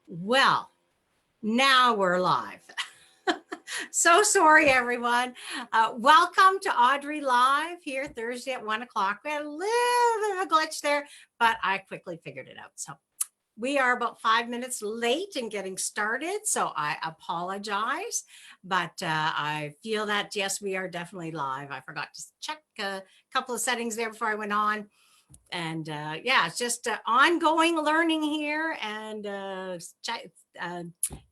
Well, now we're live. So sorry, everyone. Welcome to Audrey Live here Thursday at 1 o'clock. We had a little bit of a glitch there, but I quickly figured it out. So we are about 5 minutes late in getting started, so I apologize. But I feel that, yes, we are definitely live. I forgot to check a couple of settings there before I went on. And yeah, it's just ongoing learning here and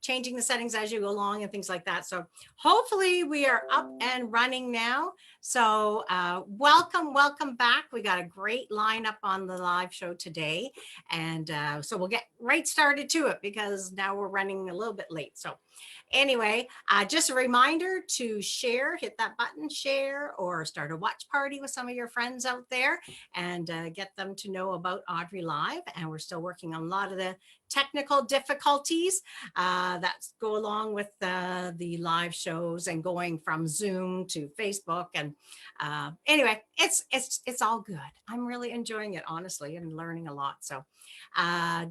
changing the settings as you go along and things like that. So hopefully we are up and running now. So welcome back. We got a great lineup on the live show today. And so we'll get right started to it because now we're running a little bit late. So anyway, just a reminder to share, hit that button, share, or start a watch party with some of your friends out there and get them to know about Audrey Live. And we're still working on a lot of the technical difficulties that go along with the live shows and going from Zoom to Facebook. And anyway, it's all good. I'm really enjoying it, honestly, and learning a lot. So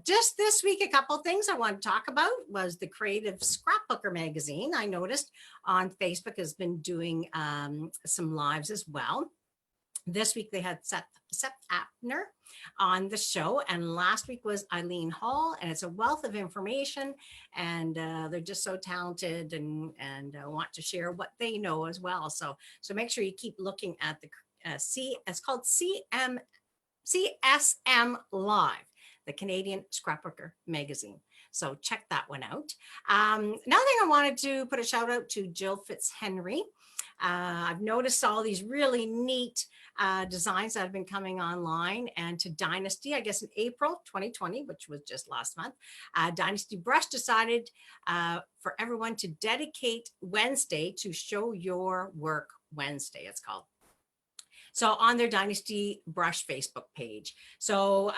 just this week, a couple things I want to talk about was the Creative Scrapbooker magazine. I noticed on Facebook has been doing some lives as well. This week they had Seth Apner on the show, and last week was Eileen Hall, and it's a wealth of information, and they're just so talented and want to share what they know as well. So make sure you keep looking at the it's called CSM Live, the Canadian Scrapbooker magazine. So check that one out. Another thing I wanted to put a shout out to Jill Fitzhenry. I've noticed all these really neat designs that have been coming online, and to Dynasty, I guess in April 2020, which was just last month, Dynasty Brush decided for everyone to dedicate Wednesday to Show Your Work Wednesday, it's called. So on their Dynasty Brush Facebook page. So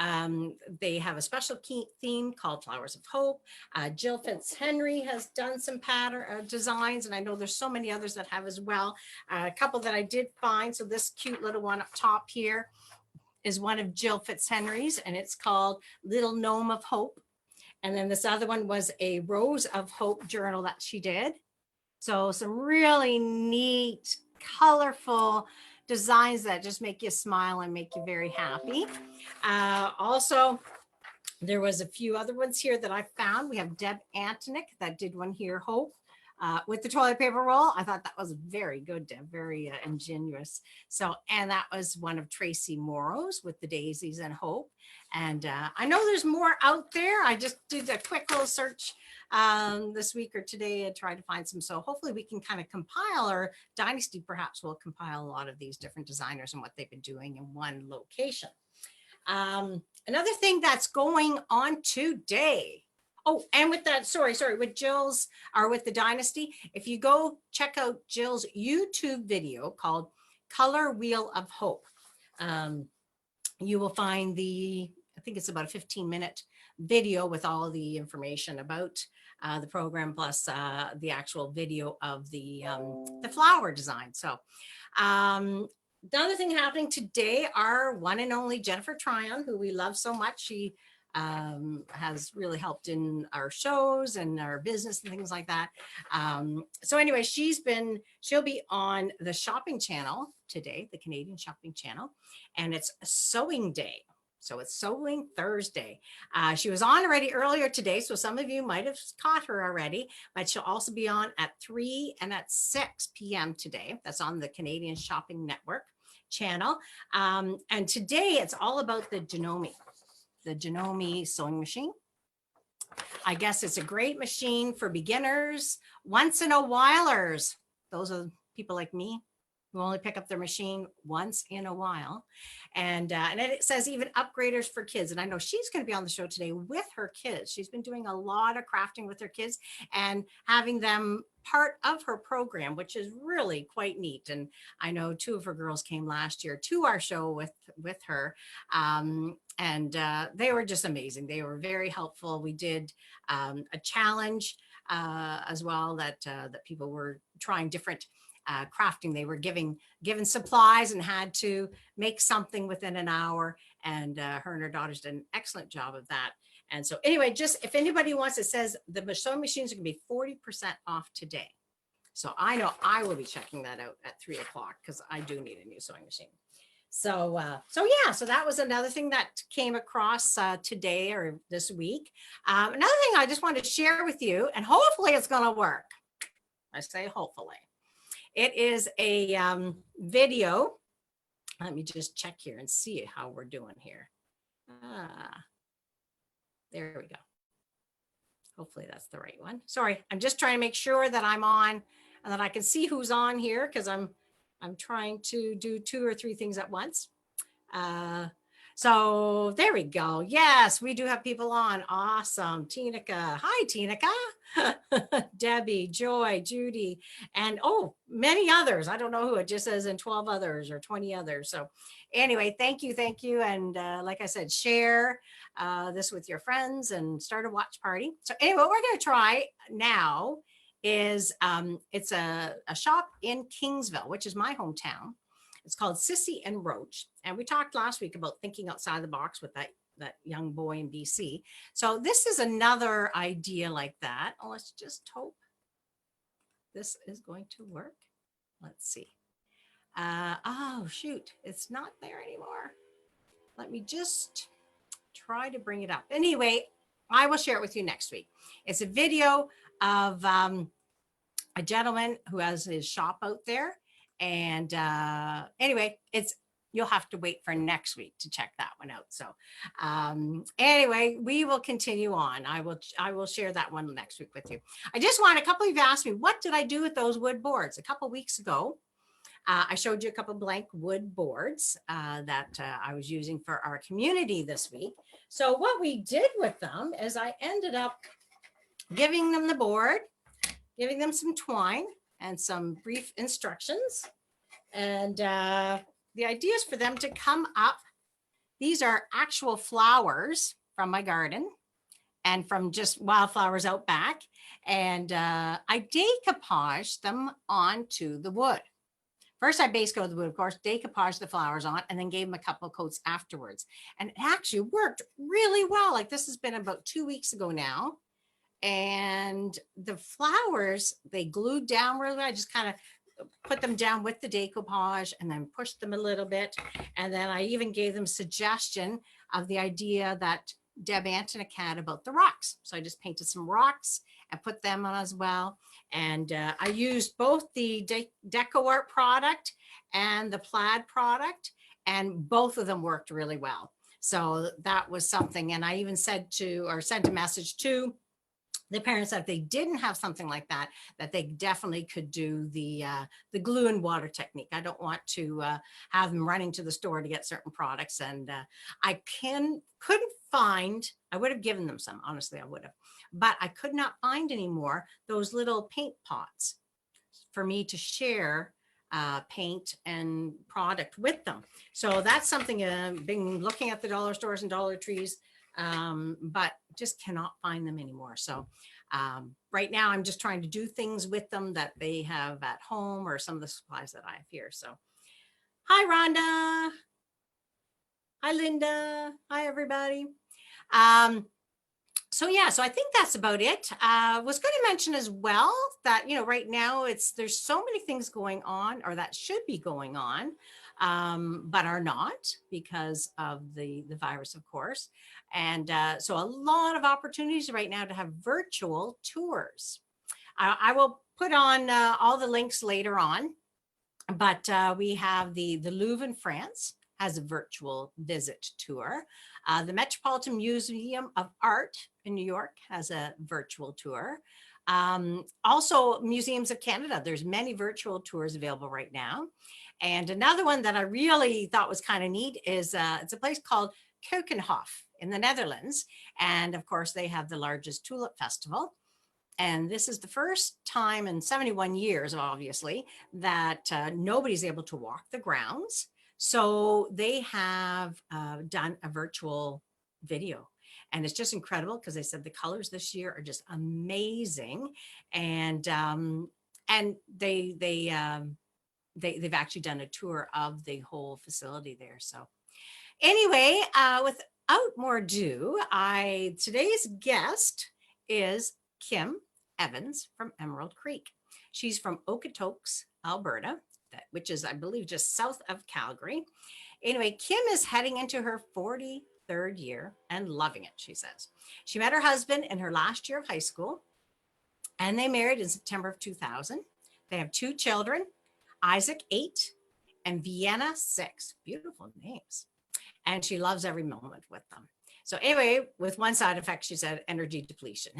they have a special theme called Flowers of Hope. Jill Fitzhenry has done some pattern designs, and I know there's so many others that have as well. A couple that I did find. So this cute little one up top here is one of Jill Fitzhenry's, and it's called Little Gnome of Hope. And then this other one was a Rose of Hope journal that she did. So some really neat, colorful designs that just make you smile and make you very happy. Also, there was a few other ones here that I found. We have Deb Antonick that did one here, Hope, with the toilet paper roll. I thought that was very good, Deb, very ingenious. So, and that was one of Tracy Morrow's with the daisies and Hope. And I know there's more out there. I just did a quick little search this week or today and try to find some. So hopefully we can kind of compile, or Dynasty perhaps will compile a lot of these different designers and what they've been doing in one location. Another thing that's going on today. Oh, and with that, sorry, with Jill's, or with the Dynasty, if you go check out Jill's YouTube video called Color Wheel of Hope, you will find I think it's about a 15-minute video with all the information about the program, plus the actual video of the flower design. So another thing happening today, our one and only Jennifer Tryon, who we love so much. She has really helped in our shows and our business and things like that. So anyway, she'll be on the shopping channel today, the Canadian shopping channel, and it's Sewing Day. So it's Sewing Thursday. She was on already earlier today, so some of you might have caught her already, but she'll also be on at 3 and at 6 p.m. today. That's on the Canadian Shopping Network channel. And today it's all about the Janome sewing machine. I guess it's a great machine for beginners, once in a whilers. Those are people like me who only pick up their machine once in a while. And it says even upgraders for kids. And I know she's going to be on the show today with her kids. She's been doing a lot of crafting with her kids and having them part of her program, which is really quite neat. And I know two of her girls came last year to our show with her. And they were just amazing. They were very helpful. We did a challenge as well that people were trying different crafting. They were given supplies and had to make something within an hour. And her and her daughters did an excellent job of that. And so anyway, just if anybody wants, it says the sewing machines are going to be 40% off today. So I know I will be checking that out at 3 o'clock because I do need a new sewing machine. So, yeah, so that was another thing that came across today or this week. Another thing I just wanted to share with you, and hopefully it's going to work. I say hopefully. It is a video. Let me just check here and see how we're doing here. There we go. Hopefully that's the right one. Sorry, I'm just trying to make sure that I'm on and that I can see who's on here because I'm trying to do 2 or 3 things at once. So there we go. Yes, we do have people on. Awesome. Tinica. Hi, Tinica. Debbie, Joy, Judy, and many others. I don't know who. It just says in 12 others or 20 others. So anyway, thank you. Thank you. And like I said, share this with your friends and start a watch party. So anyway, what we're going to try now is it's a shop in Kingsville, which is my hometown. It's called Sissy and Roach. And we talked last week about thinking outside the box with that young boy in BC. So this is another idea like that. Oh, let's just hope this is going to work. Let's see. Oh, shoot. It's not there anymore. Let me just try to bring it up. Anyway, I will share it with you next week. It's a video of a gentleman who has his shop out there. And anyway, you'll have to wait for next week to check that one out. So anyway, we will continue on. I will share that one next week with you. I just want, a couple of you asked me, what did I do with those wood boards? A couple of weeks ago, I showed you a couple of blank wood boards that I was using for our community this week. So what we did with them is I ended up giving them the board, giving them some twine, and some brief instructions. And the idea is for them to come up. These are actual flowers from my garden and from just wildflowers out back. And I decoupaged them onto the wood. First, I base coated the wood, of course, decoupaged the flowers on, and then gave them a couple of coats afterwards. And it actually worked really well. Like this has been about 2 weeks ago now. And the flowers, they glued down really well. I just kind of put them down with the decoupage and then pushed them a little bit. And then I even gave them suggestion of the idea that Deb Antonik had about the rocks. So I just painted some rocks and put them on as well. And I used both the Deco Art product and the plaid product, and both of them worked really well. So that was something. And I even sent a message to the parents that if they didn't have something like that, that they definitely could do the glue and water technique. I don't want to have them running to the store to get certain products. And I couldn't find, I would have given them some, honestly, I would have, but I could not find anymore those little paint pots for me to share paint and product with them. So that's something I've been looking at the dollar stores and Dollar Trees, but just cannot find them anymore. So right now I'm just trying to do things with them that they have at home or some of the supplies that I have here. So hi, Rhonda. Hi, Linda. Hi, everybody. So yeah, so I think that's about it. Was going to mention as well that, right now there's so many things going on, or that should be going on, but are not because of the virus, of course. And so a lot of opportunities right now to have virtual tours. I will put on all the links later on, but we have the Louvre in France has a virtual visit tour. The Metropolitan Museum of Art in New York has a virtual tour. Also, Museums of Canada, there's many virtual tours available right now. And another one that I really thought was kind of neat is it's a place called Keukenhof in the Netherlands. And of course, they have the largest tulip festival. And this is the first time in 71 years, obviously, that nobody's able to walk the grounds. So they have done a virtual video, and it's just incredible because they said the colors this year are just amazing. And they've actually done a tour of the whole facility there. So anyway, without more ado, today's guest is Kim Evans from Emerald Creek. She's from Okotoks, Alberta, which is, I believe, just south of Calgary. Anyway, Kim is heading into her 43rd year and loving it, she says. She met her husband in her last year of high school, and they married in September of 2000. They have 2 children, Isaac, 8, and Vienna, 6. Beautiful names. And she loves every moment with them. So anyway, with one side effect, she said energy depletion.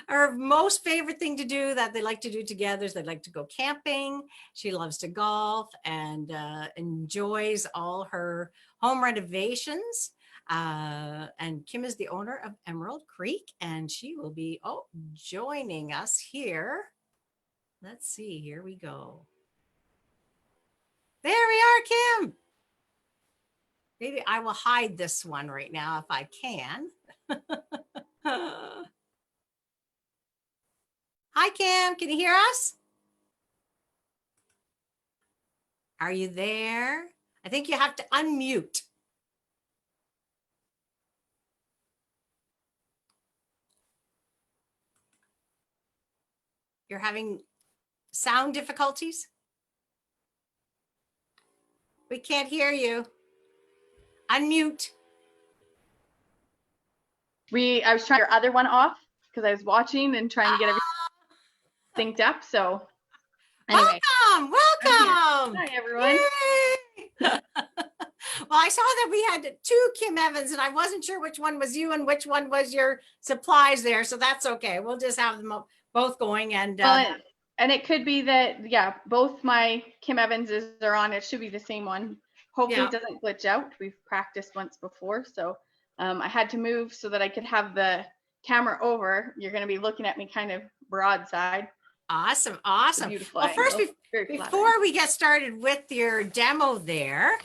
Her most favorite thing to do that they like to do together is they like to go camping. She loves to golf and enjoys all her home renovations. And Kim is the owner of Emerald Creek, and she will be joining us here. Let's see, here we go. There we are, Kim. Maybe I will hide this one right now if I can. Hi, Kim. Can you hear us? Are you there? I think you have to unmute. You're having sound difficulties? We can't hear you. Unmute. I was trying your other one off because I was watching and trying to get everything synced up. So anyway. Welcome. Hi, everyone. Well, I saw that we had 2 Kim Evans, and I wasn't sure which one was you and which one was your supplies there. So that's okay. We'll just have them both going. And it could be that, yeah, both my Kim Evanses are on. It should be the same one. Hopefully it doesn't glitch out. We've practiced once before. So I had to move so that I could have the camera over. You're going to be looking at me kind of broadside. Awesome. Well, first, before we get started with your demo there,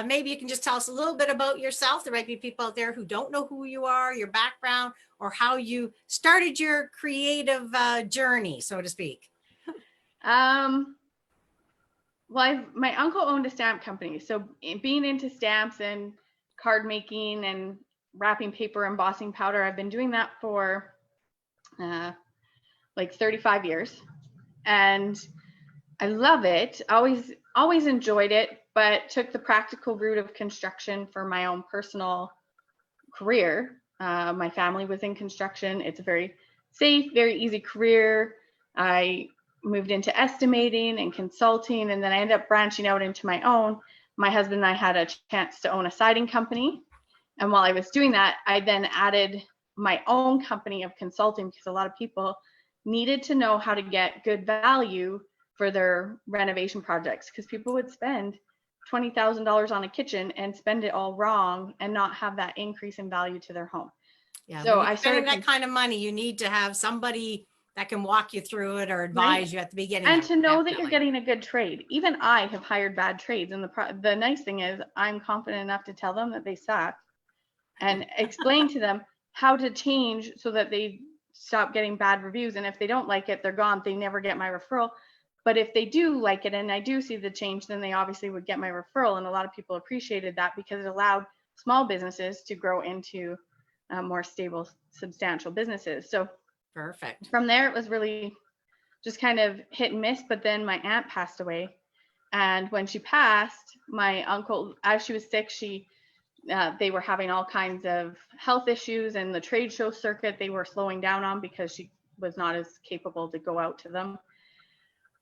maybe you can just tell us a little bit about yourself. There might be people out there who don't know who you are, your background, or how you started your creative journey, so to speak. Well, my uncle owned a stamp company. So being into stamps and card making and wrapping paper, embossing powder, I've been doing that for like 35 years, and I love it. Always enjoyed it, but took the practical route of construction for my own personal career. My family was in construction. It's a very safe, very easy career. I moved into estimating and consulting, and then I ended up branching out into my own. My husband and I had a chance to own a siding company, and while I was doing that, I then added my own company of consulting because a lot of people needed to know how to get good value for their renovation projects, because people would spend $20,000 on a kitchen and spend it all wrong and not have that increase in value to their home. Yeah, so I started that kind of money. You need to have somebody that can walk you through it or advise you at the beginning. And to know that you're getting a good trade. Even I have hired bad trades, and the nice thing is I'm confident enough to tell them that they suck and explain to them how to change so that they stop getting bad reviews. And if they don't like it, they're gone. They never get my referral. But if they do like it and I do see the change, then they obviously would get my referral. And a lot of people appreciated that because it allowed small businesses to grow into more stable, substantial businesses. So perfect. From there, it was really just kind of hit and miss. But then my aunt passed away. And when she passed, my uncle, as she was sick, they were having all kinds of health issues, and the trade show circuit they were slowing down on because she was not as capable to go out to them.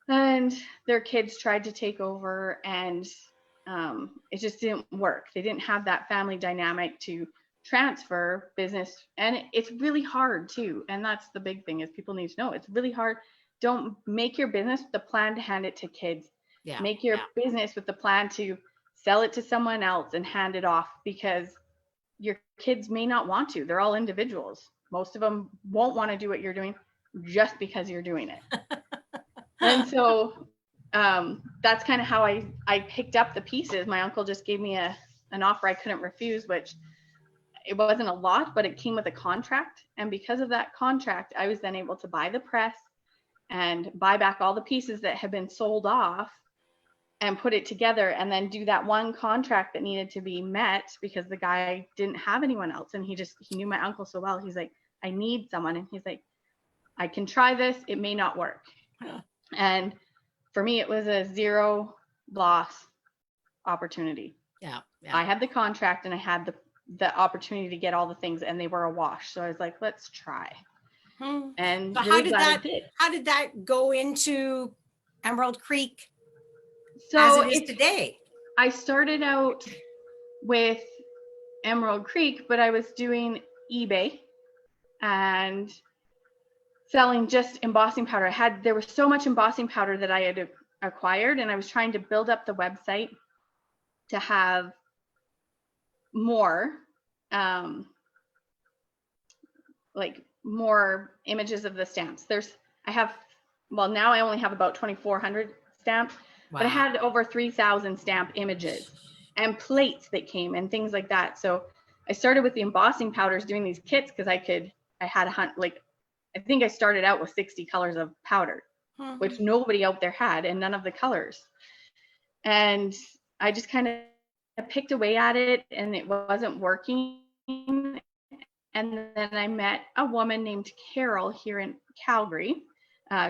And their kids tried to take over, and it just didn't work. They didn't have that family dynamic to transfer business, and it's really hard too. And that's the big thing, is people need to know it's really hard. Don't make your business with the plan to hand it to kids. Make your business with the plan to sell it to someone else and hand it off, because your kids may not want to. They're all individuals. Most of them won't want to do what you're doing just because you're doing it. And so that's kind of how I picked up the pieces. My uncle just gave me an offer I couldn't refuse, which it wasn't a lot, but it came with a contract. And because of that contract, I was then able to buy the press and buy back all the pieces that had been sold off and put it together, and then do that one contract that needed to be met because the guy didn't have anyone else. And he knew my uncle so well. He's like, I need someone. And he's like, I can try this. It may not work. Yeah. And for me, it was a zero loss opportunity. Yeah. I had the contract and I had the opportunity to get all the things, and they were a wash. So I was like, let's try. And so really glad I did. How did that go into Emerald Creek So as it is today? I started out with Emerald Creek, but I was doing eBay and selling just embossing powder. There was so much embossing powder that I had acquired, and I was trying to build up the website to have more, like more images of the stamps. Now I only have about 2,400 stamps, but I had over 3,000 stamp images and plates that came and things like that. So I started with the embossing powders, doing these kits because I had I think I started out with 60 colors of powder, which nobody out there had, and none of the colors. And I just kind of picked away at it, and it wasn't working. And then I met a woman named Carol here in Calgary.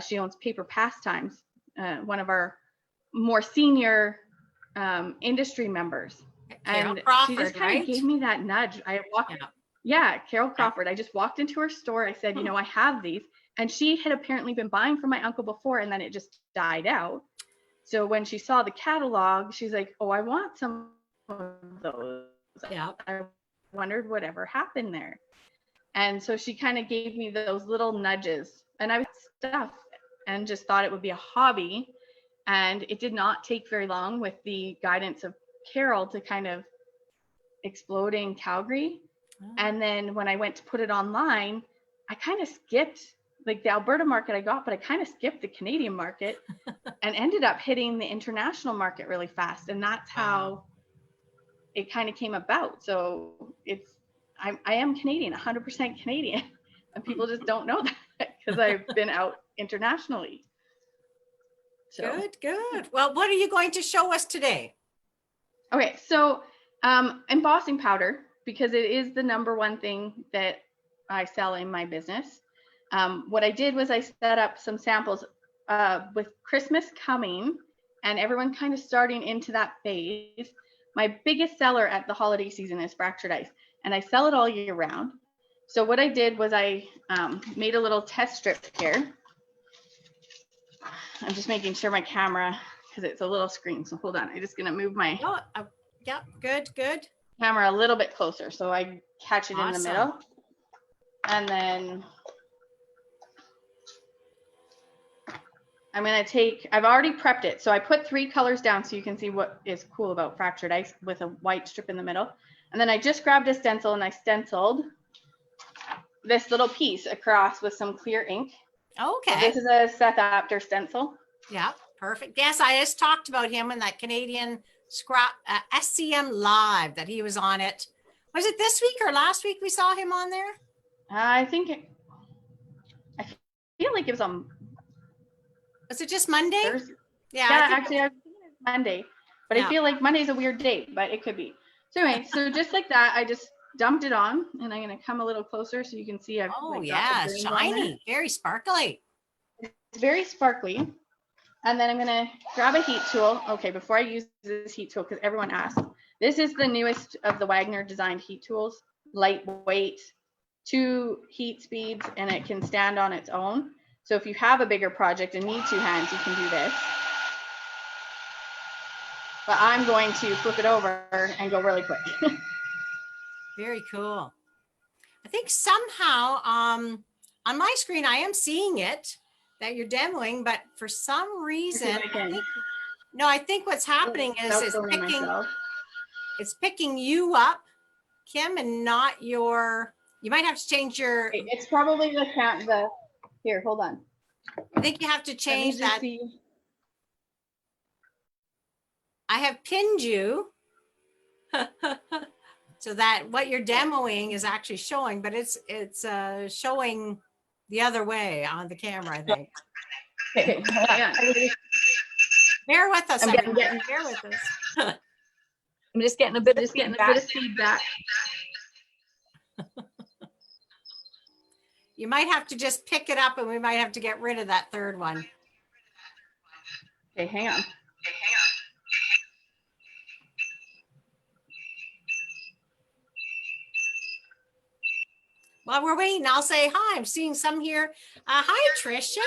She owns Paper Pastimes, one of our more senior industry members. Carol and Crawford, she just kind of gave me that nudge. Carol Crawford. I just walked into her store. I said, I have these. And she had apparently been buying from my uncle before, and then it just died out. So when she saw the catalog, she's like, oh, I want some of those. Yeah. I wondered whatever happened there. And so she kind of gave me those little nudges, and I was stuff and just thought it would be a hobby. And it did not take very long with the guidance of Carol to kind of explode in Calgary. And then when I went to put it online, I kind of skipped like the Alberta market I got, but I kind of skipped the Canadian market and ended up hitting the international market really fast. And that's how it kind of came about. So I am Canadian, 100% Canadian. And people just don't know that because I've been out internationally. So. Good. Well, what are you going to show us today? Okay, so embossing powder, because it is the number one thing that I sell in my business. What I did was I set up some samples with Christmas coming and everyone kind of starting into that phase. My biggest seller at the holiday season is fractured ice, and I sell it all year round. So what I did was I made a little test strip here. I'm just making sure my camera, because it's a little screen, so hold on. I'm just gonna move my good camera a little bit closer so I catch it in the middle. And then I'm gonna I've already prepped it. So I put 3 colors down so you can see what is cool about fractured ice with a white strip in the middle. And then I just grabbed a stencil and I stenciled this little piece across with some clear ink. Okay. So this is a Seth Apter stencil. Yeah, perfect. Yes, I just talked about him in that Canadian scrap SCM Live that he was on it. Was it this week or last week we saw him on there? I feel like it was on. Was it just Monday? Thursday. Yeah, actually, I've seen it Monday, but I feel like Monday's a weird date, but it could be. So anyway, so just like that, I just dumped it on, and I'm gonna come a little closer so you can see. I've shiny, very sparkly. It's very sparkly. And then I'm gonna grab a heat tool. Okay, before I use this heat tool, because everyone asks, this is the newest of the Wagner designed heat tools. Lightweight, 2 heat speeds, and it can stand on its own. So if you have a bigger project and need 2 hands, you can do this. But I'm going to flip it over and go really quick. Very cool. I think somehow on my screen, I am seeing it that you're demoing, but for some reason, I think what's happening is it's picking you up, Kim, and not your, you might have to change your. It's probably here, hold on. I think you have to change that. I have pinned you so that what you're demoing is actually showing, but it's showing the other way on the camera, I think. Okay. Yeah. Bear with us, I'm getting- everybody. Bear with us. I'm just getting a bit of Just getting a feedback. bit of feedback. You might have to just pick it up and we might have to get rid of that third one. Okay, hang on. While we're waiting, I'll say hi. I'm seeing some here. Hi, Tricia.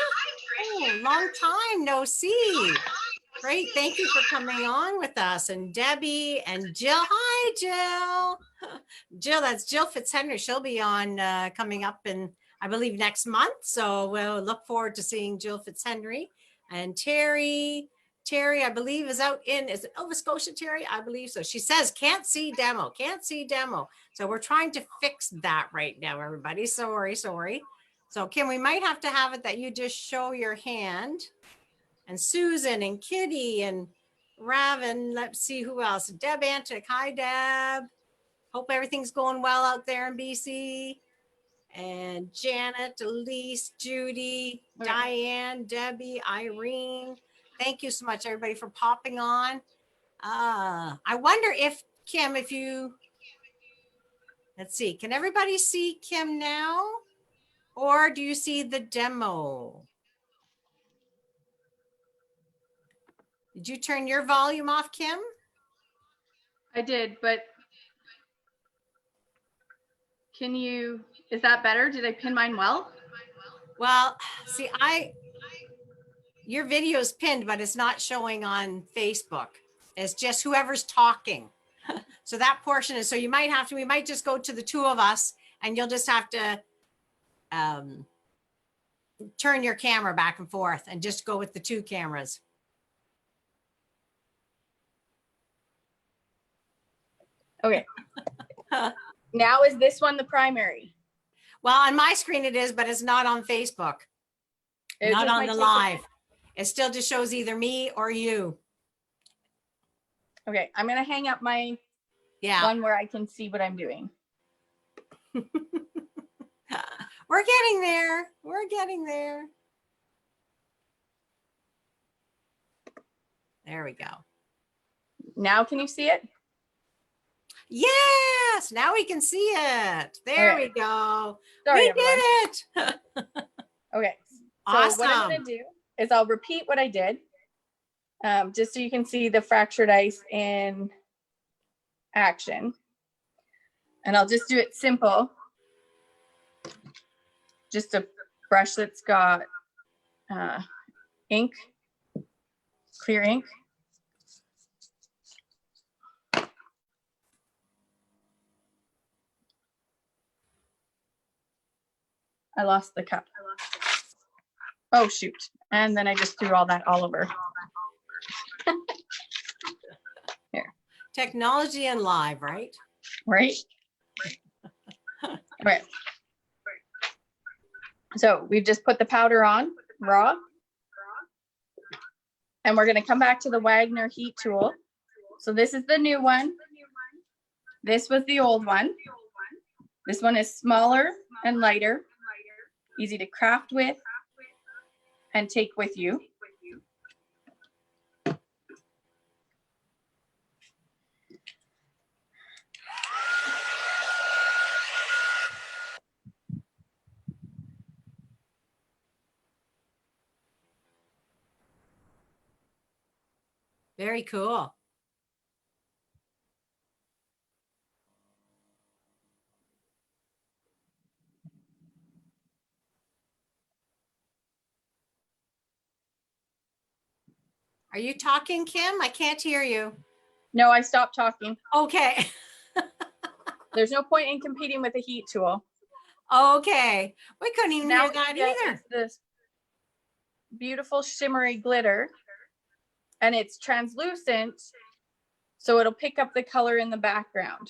Oh, long time no see. Great. Thank you for coming on with us. And Debbie and Jill. Hi, Jill. Jill, that's Jill Fitzhenry. She'll be on coming up in, I believe, next month. So we'll look forward to seeing Jill Fitzhenry. And Terry, I believe, is out in, is it Nova Scotia, Terry? I believe so. She says, can't see demo, can't see demo. So we're trying to fix that right now, everybody. Sorry. So Kim, we might have to have it that you just show your hand. And Susan and Kitty and Raven. Let's see who else. Deb Antic. Hi, Deb. Hope everything's going well out there in BC. And Janet, Elise, Judy, Diane, Debbie, Irene. Thank you so much, everybody, for popping on. I wonder if, Kim, if you, let's see, can everybody see Kim now? Or do you see the demo? Did you turn your volume off, Kim? I did, but can you, is that better? Did I pin mine well? Well, see, your video is pinned, but it's not showing on Facebook. It's just whoever's talking. So that portion is, so you might have to, we might just go to the two of us and you'll just have to turn your camera back and forth and just go with the two cameras. Okay. Now is this one the primary? Well, on my screen it is, but it's not on Facebook. It Not just on might the take live. It still just shows either me or you. Okay, I'm gonna hang up my one where I can see what I'm doing. We're getting there. We're getting there. There we go. Now can you see it? Yes, now we can see it. There Okay. we go. Sorry, we everyone. did it. Okay. So Awesome. what I'm gonna do is I'll repeat what I did, just so you can see the fractured ice in action. And I'll just do it simple. Just a brush that's got ink, clear ink. I lost the cup. Oh, shoot. And then I just threw all that all over. Here. Technology and live, right? Right? Right. So we've just put the powder on raw. And we're going to come back to the Wagner heat tool. So this is the new one. This was the old one. This one is smaller and lighter, easy to craft with and take with you. Very cool. Are you talking, Kim? I can't hear you. No, I stopped talking. Okay. There's no point in competing with a heat tool. Okay. We couldn't even Now hear that what you get either. is this beautiful shimmery glitter, and it's translucent, so it'll pick up the color in the background.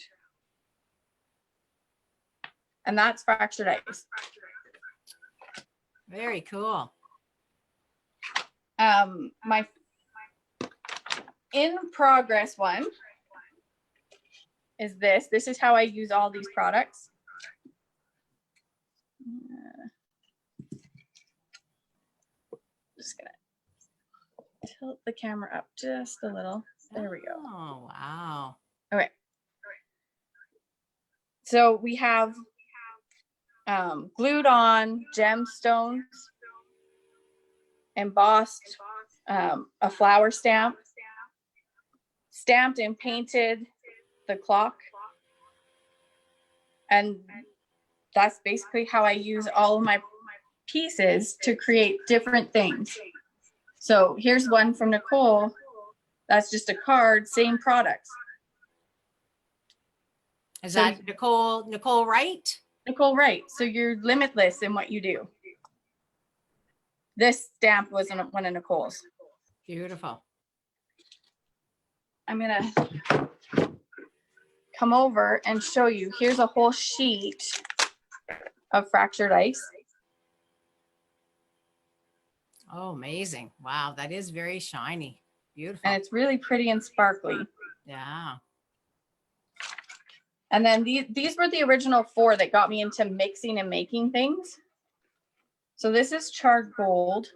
And that's fractured ice. Very cool. My in progress one is this. This is how I use all these products. Just gonna tilt the camera up just a little. There we go. Oh, wow. Okay. So we have glued on gemstones, embossed a flower stamp, stamped and painted the clock. And that's basically how I use all of my pieces to create different things. So here's one from Nicole. That's just a card, same products. Is So that Nicole Wright? Nicole Wright. So you're limitless in what you do. This stamp was one of Nicole's. Beautiful. I'm gonna come over and show you. Here's a whole sheet of fractured ice. Oh, amazing. Wow, that is very shiny. Beautiful. And it's really pretty and sparkly. Yeah. And then these were the original 4 that got me into mixing and making things. So this is charred gold.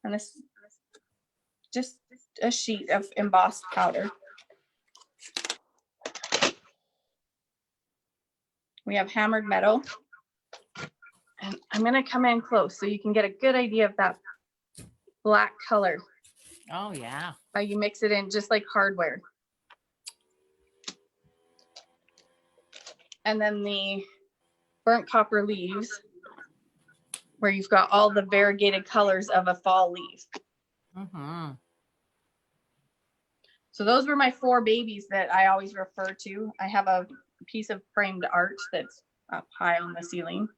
And this is just a sheet of embossed powder. We have hammered metal. And I'm gonna come in close so you can get a good idea of that black color. Oh, yeah. How you mix it in just like hardware. And then the burnt copper leaves, where you've got all the variegated colors of a fall leaf. Mm-hmm. So those were my 4 babies that I always refer to. I have a piece of framed art that's up high on the ceiling.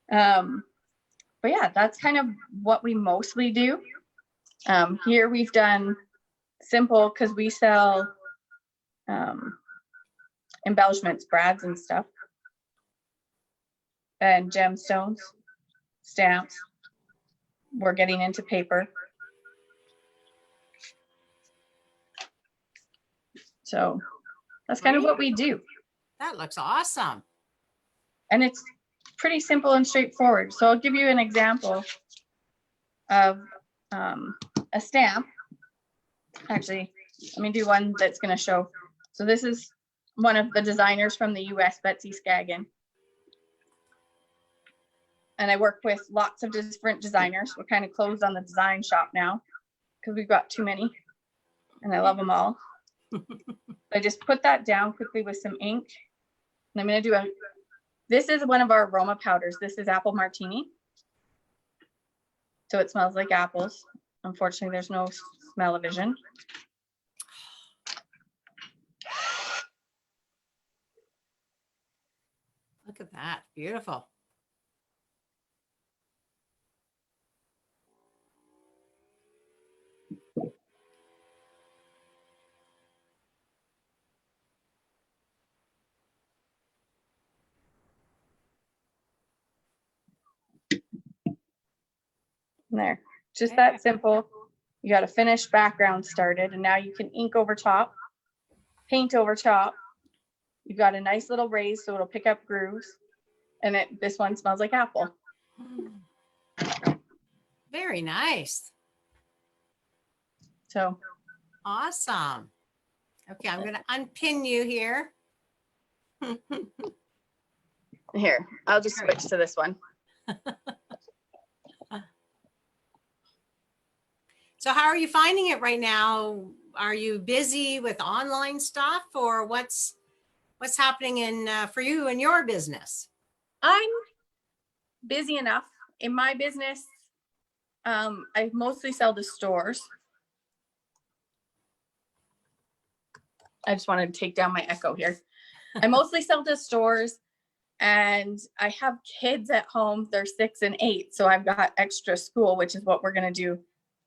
But yeah, that's kind of what we mostly do. Here we've done simple because we sell embellishments, brads and stuff, and gemstones, stamps. We're getting into paper. So that's kind of what we do. That looks awesome. And it's pretty simple and straightforward. So I'll give you an example of a stamp. Actually, let me do one that's going to show. So this is one of the designers from the US, Betsy Skaggan. And I work with lots of different designers. We're kind of closed on the design shop now because we've got too many and I love them all. I just put that down quickly with some ink. And I'm going to do this is one of our aroma powders. This is apple martini. So it smells like apples. Unfortunately, there's no smell-o-vision. Look at that. Beautiful. There, just that simple. You got a finished background started, and now you can ink over top, paint over top. You've got a nice little raise, so it'll pick up grooves. And this one smells like apple. Very nice. So awesome. Okay, I'm going to unpin you here. here, I'll just switch to this one. So how are you finding it right now? Are you busy with online stuff, or what's happening in for you and your business? I'm busy enough in my business. I mostly sell to stores. I just wanted to take down my echo here. I mostly sell to stores, and I have kids at home. They're 6 and 8, so I've got extra school, which is what we're going to do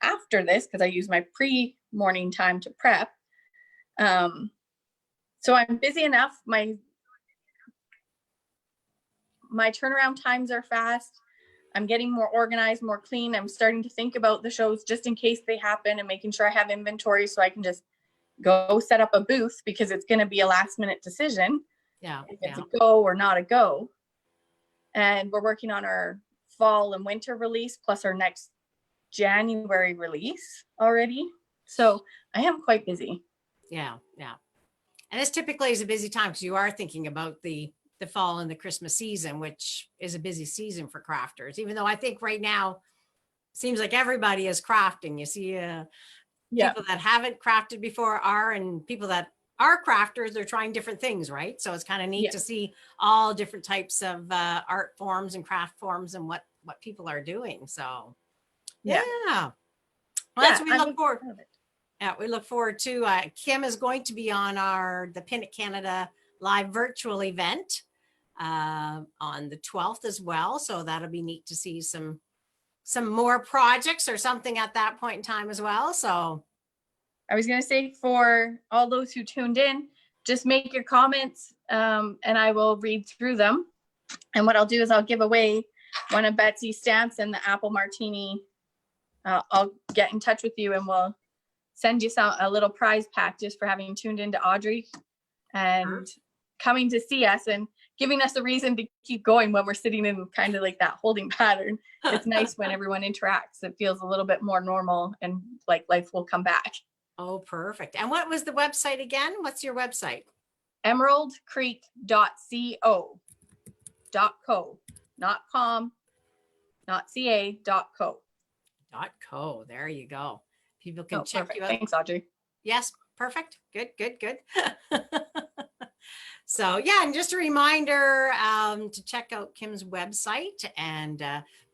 after this because I use my pre-morning time to prep. So I'm busy enough. My turnaround times are fast. I'm getting more organized, more clean. I'm starting to think about the shows just in case they happen and making sure I have inventory so I can just go set up a booth because it's going to be a last minute decision. Yeah. If it's a go or not a go. and we're working on our fall and winter release plus our next January release already. So I am quite busy. Yeah. And this typically is a busy time because you are thinking about the fall and the Christmas season, which is a busy season for crafters. Even though I think right now seems like everybody is crafting. You see people that haven't crafted before are, and people that are crafters, they're trying different things, right? So it's kind of neat to see all different types of art forms and craft forms and what people are doing. So yeah. Well, that's what we look forward. Yeah, we look forward to. Kim is going to be on the Pin It Canada live virtual event on the 12th as well. So that'll be neat to see some more projects or something at that point in time as well. So I was going to say, for all those who tuned in, just make your comments and I will read through them. And what I'll do is I'll give away one of Betsy's stamps and the apple martini. I'll get in touch with you and we'll send you a little prize pack just for having tuned into Audrey and coming to see us and giving us a reason to keep going when we're sitting in kind of like that holding pattern. It's nice when everyone interacts. It feels a little bit more normal and like life will come back. Oh, perfect. And what was the website again? What's your website? emeraldcreek.co. Not com, not ca, .co. .co. There you go. People can check perfect. you out. Thanks, Audrey. Yes, perfect. Good. So yeah, and just a reminder to check out Kim's website, and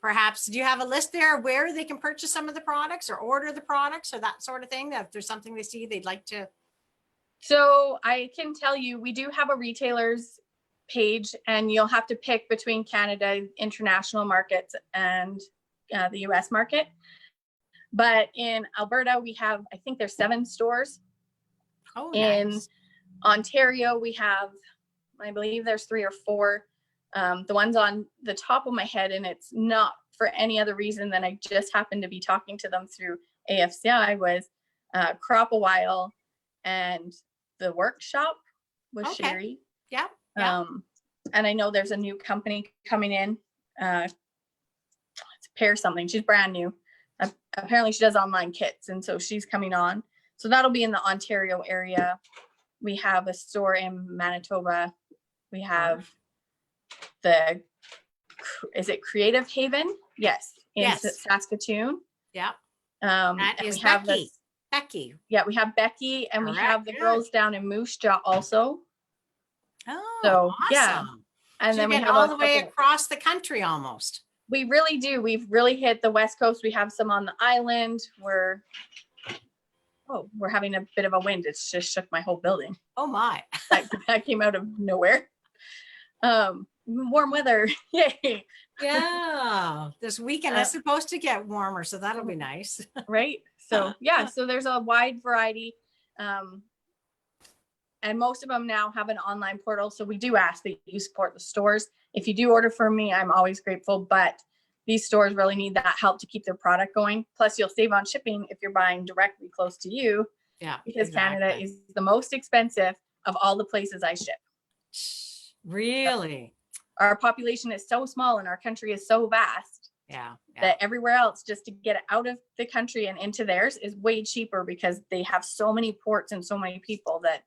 perhaps, do you have a list there where they can purchase some of the products or order the products or that sort of thing, that if there's something they see they'd like to? So I can tell you, we do have a retailers page, and you'll have to pick between Canada, international markets, and the US market. But in Alberta, we have, I think there's 7 stores. Oh, in nice. Ontario, we have, I believe there's 3 or 4. The ones on the top of my head, and it's not for any other reason than I just happened to be talking to them through AFCI, was Crop a While and the Workshop with Sherry. Yeah. And I know there's a new company coming in. It's Pear something. She's brand new. Apparently she does online kits, and so she's coming on. So that'll be in the Ontario area. We have a store in Manitoba. We have is it Creative Haven? Yes, in Saskatoon. Yeah. That is we have Becky. Yeah, we have Becky, and we have the girls down in Moose Jaw also. Oh, so awesome. Yeah. And so then we have all the way across the country almost. We really do. We've really hit the West Coast. We have some on the island. We're having a bit of a wind. It's just shook my whole building. Oh my. that came out of nowhere. Warm weather. Yay. Yeah. This weekend is supposed to get warmer, so that'll be nice. Right. So yeah, so there's a wide variety. And most of them now have an online portal. So we do ask that you support the stores. If you do order from me, I'm always grateful, but these stores really need that help to keep their product going. Plus you'll save on shipping if you're buying directly close to you. Yeah. Because Canada is the most expensive of all the places I ship. Really? Our population is so small and our country is so vast. Yeah. That everywhere else, just to get it out of the country and into theirs, is way cheaper because they have so many ports and so many people that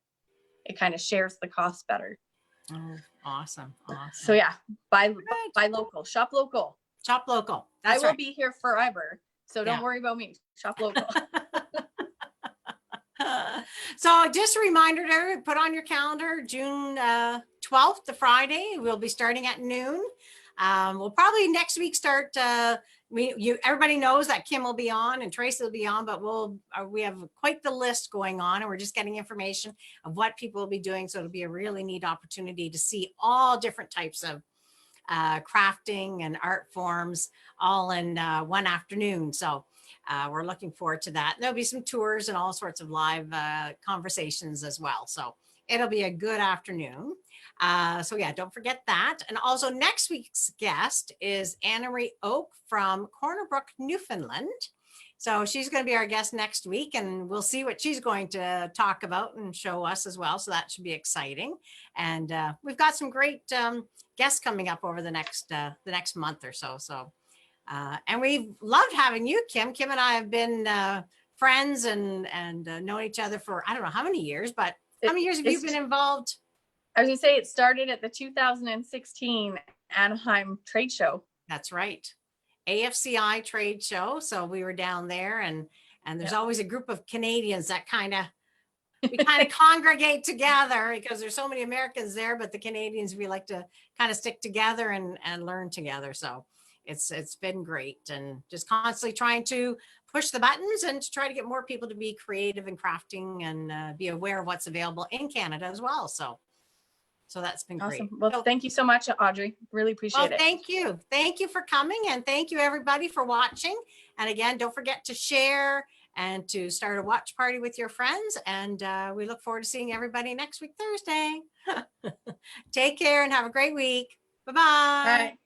it kind of shares the cost better. Oh, awesome. So yeah, buy local, shop local. Shop local. I will be here forever. So don't worry about me. Shop local. So just a reminder to put on your calendar, June 12th, the Friday, we'll be starting at noon. We'll probably next week start, everybody knows that Kim will be on and Tracy will be on, but we have quite the list going on, and we're just getting information of what people will be doing. So it'll be a really neat opportunity to see all different types of crafting and art forms all in one afternoon. So we're looking forward to that. There'll be some tours and all sorts of live conversations as well. So it'll be a good afternoon. So yeah, don't forget that. And also next week's guest is Anna Marie Oak from Corner Brook, Newfoundland. So she's going to be our guest next week, and we'll see what she's going to talk about and show us as well. So that should be exciting. And we've got some great guests coming up over the next month or so. So, and we've loved having you, Kim. Kim and I have been friends and known each other for, I don't know how many years, but how many years have you been involved? I was gonna say it started at the 2016 Anaheim trade show. That's right. AFCI trade show. So we were down there, and there's always a group of Canadians that we kind of congregate together because there's so many Americans there, but the Canadians, we like to kind of stick together and learn together. So it's been great, and just constantly trying to push the buttons and to try to get more people to be creative and crafting and be aware of what's available in Canada as well. So that's been Awesome. great. Well, So, thank you so much, Audrey. Really appreciate it. Thank you. Thank you for coming, and thank you everybody for watching. And again, don't forget to share and to start a watch party with your friends. And we look forward to seeing everybody next week, Thursday. Take care and have a great week. Bye-bye. Bye.